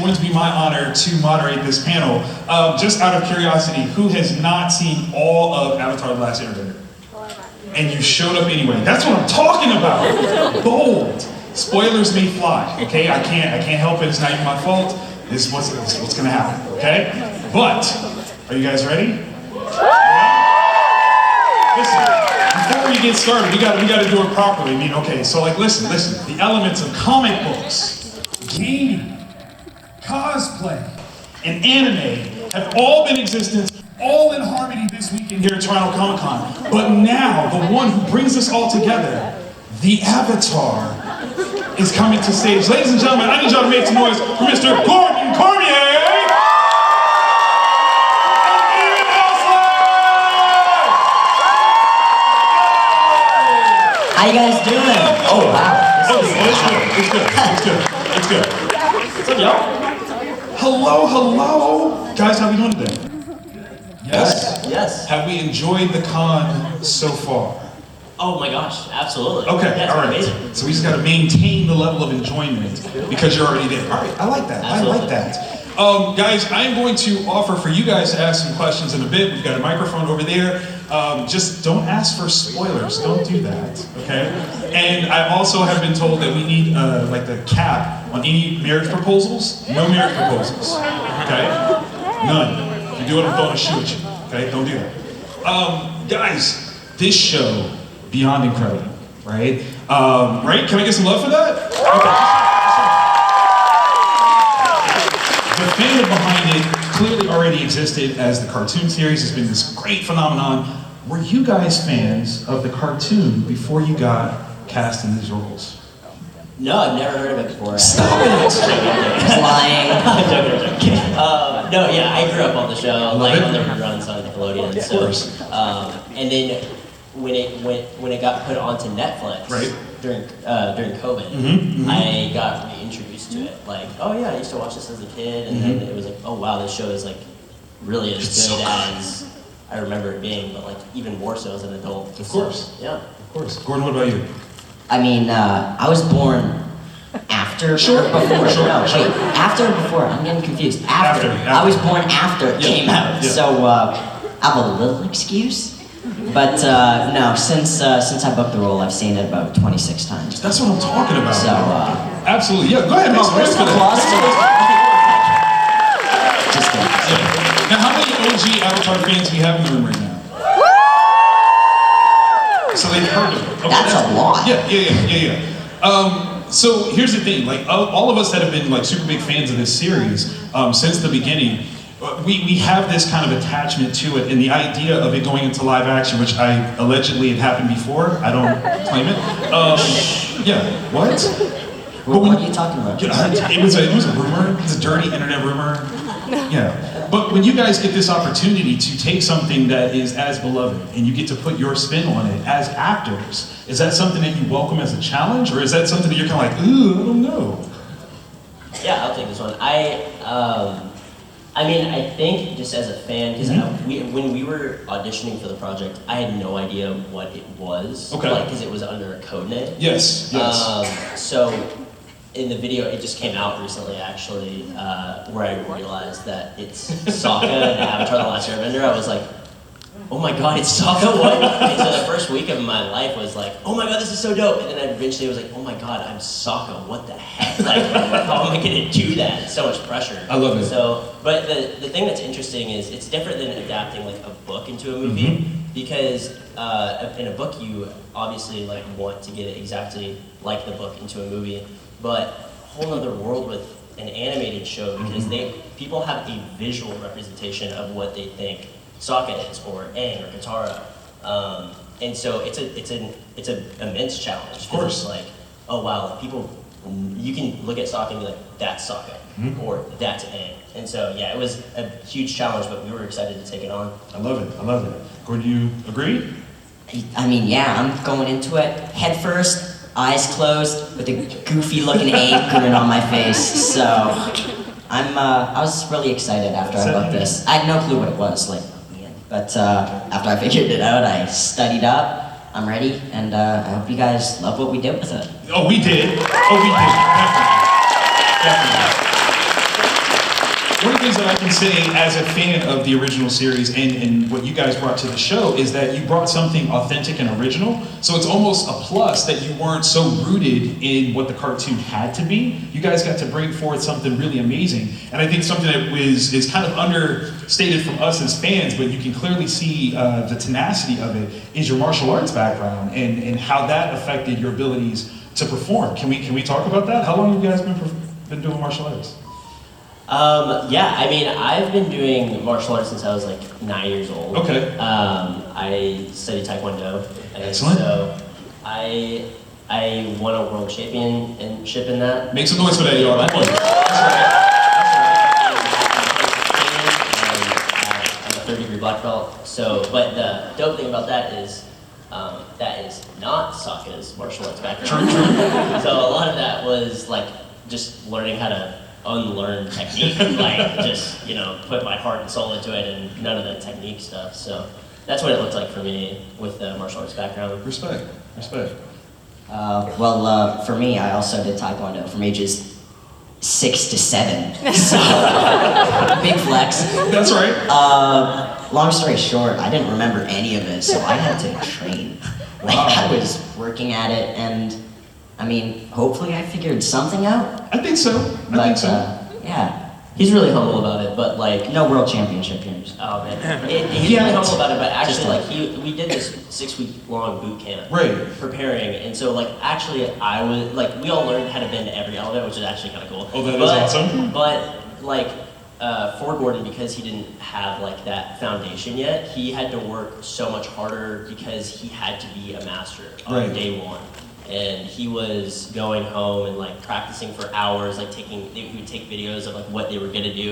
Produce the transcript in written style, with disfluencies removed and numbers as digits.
going to be my honor to moderate this panel. Just out of curiosity, who has not seen all of Avatar: The Last Airbender? And you showed up anyway. That's what I'm talking about. Bold. Spoilers may fly. Okay, I can't help it. It's not even my fault. This is what's gonna happen. Okay, but are you guys ready? Listen, before we get started, we gotta do it properly. I mean, okay, so like, listen. The elements of comic books, gaming, cosplay, and anime have all been in existence, all in harmony this weekend here at Toronto Comic Con. But now, the one who brings us all together, the Avatar, is coming to stage. Ladies and gentlemen, I need y'all to make some noise for Mr. CORMIER! How you guys doing? Oh wow. It's good. What's up, y'all? Hello. Guys, how we doing today? Yes? Yes. Have we enjoyed the con so far? Oh my gosh, absolutely. Okay, yes, all right. Amazing. So we just got to maintain the level of enjoyment because you're already there. All right, I like that. Absolutely. I like that. Guys, I'm going to offer for you guys to ask some questions in a bit. We've got a microphone over there. Just don't ask for spoilers. Don't do that, okay? And I also have been told that we need like the cap on any marriage proposals. No marriage proposals, okay? None. If you do it, I'm throwing a shoe at you, okay? Don't do that. Guys, this show, beyond incredible, right? Right? Can I get some love for that? Okay. The fandom behind it clearly already existed as the cartoon series. Has been this great phenomenon. Were you guys fans of the cartoon before you got cast in these roles? No, I've never heard of it before. Stop it! He's lying. No, yeah, I grew up on the show, like on the reruns on Nickelodeon. Of course. And then when it got put onto Netflix during COVID, I got reintroduced to it. Like, oh yeah, I used to watch this as a kid, and then it was like, oh wow, this show is like really as good as I remember it being, but like even more so as an adult. Of course. Yeah. Of course. Gordon, what about you? I mean, I was born after. Sure. Before. Sure. No, wait. After or before? I'm getting confused. After. I was born after it came out, so I have a little excuse. But no, since I booked the role, I've seen it about 26 times. That's what I'm talking about. So absolutely, yeah. Go ahead, make some noise for that. Just kidding. Now, how many OG Avatar fans do we have in the room right now? So they've heard of it. Okay, that's a lot. Yeah. So here's the thing, like all of us that have been like super big fans of this series since the beginning, we have this kind of attachment to it, and the idea of it going into live action, which allegedly had happened before. I don't claim it. Yeah. What? What are you talking about? It was a rumor. It's a dirty internet rumor. Yeah. But when you guys get this opportunity to take something that is as beloved and you get to put your spin on it as actors, is that something that you welcome as a challenge, or is that something that you're kind of like, ooh, I don't know? Yeah, I'll take this one. I mean, I think just as a fan, because when we were auditioning for the project, I had no idea what it was. Okay. Like, because it was under a code name. Yes. So in the video, it just came out recently, actually, where I realized that it's Sokka and Avatar: The Last Airbender. I was like, oh my god, it's Sokka, what? And so the first week of my life was like, oh my god, this is so dope. And then I eventually was like, oh my god, I'm Sokka, what the heck? Like, how am I gonna do that? It's so much pressure. I love it. So, but the thing that's interesting is it's different than adapting like a book into a movie, because in a book you obviously like want to get it exactly like the book into a movie, but a whole other world with an animated show, because people have a visual representation of what they think Sokka is, or Aang, or Katara, and so it's an immense challenge. Of course. It's like, oh wow, like people, you can look at Sokka and be like, that's Sokka, or that's Aang. And so yeah, it was a huge challenge, but we were excited to take it on. I love it. Gordon, do you agree? I mean, yeah, I'm going into it head first, eyes closed, with a goofy-looking Aang grin on my face. So I was really excited after I booked this. I had no clue what it was, like. But after I figured it out, I studied up, I'm ready, and I hope you guys love what we did with it. Oh, we did. Definitely. things that I can say as a fan of the original series and what you guys brought to the show is that you brought something authentic and original. So it's almost a plus that you weren't so rooted in what the cartoon had to be. You guys got to bring forth something really amazing. And I think something that is kind of understated from us as fans, but you can clearly see the tenacity of it, is your martial arts background and how that affected your abilities to perform. Can we talk about that? How long have you guys been doing martial arts? Yeah, I mean, I've been doing martial arts since I was like 9 years old. Okay. I studied Taekwondo. And Excellent. so I won a world championship in that. Make some noise for that, y'all. Come on. I'm a third-degree black belt. So, but the dope thing about that is not SOKKA's martial arts background. True. So a lot of that was like just learning how to unlearn technique, like just, you know, put my heart and soul into it and none of the technique stuff. So that's what it looked like for me with the martial arts background. Respect. Well, for me, I also did Taekwondo from ages 6 to 7. So, big flex. That's right. Long story short, I didn't remember any of it, so I had to train. Like, I was working at it, and I mean, hopefully I figured something out. I think so. Yeah. He's really humble about it, but like, No world championship games. oh man, he's really humble about it. But actually, like, we did this 6-week-long boot camp, Right. preparing, and so like actually, I was like, we all learned how to bend every element, which is actually kind of cool. Oh, that is awesome. But like, for Gordon, because he didn't have like that foundation yet, he had to work so much harder because he had to be a master on Right. day one. And he was going home and like practicing for hours, like he would take videos of like what they were gonna do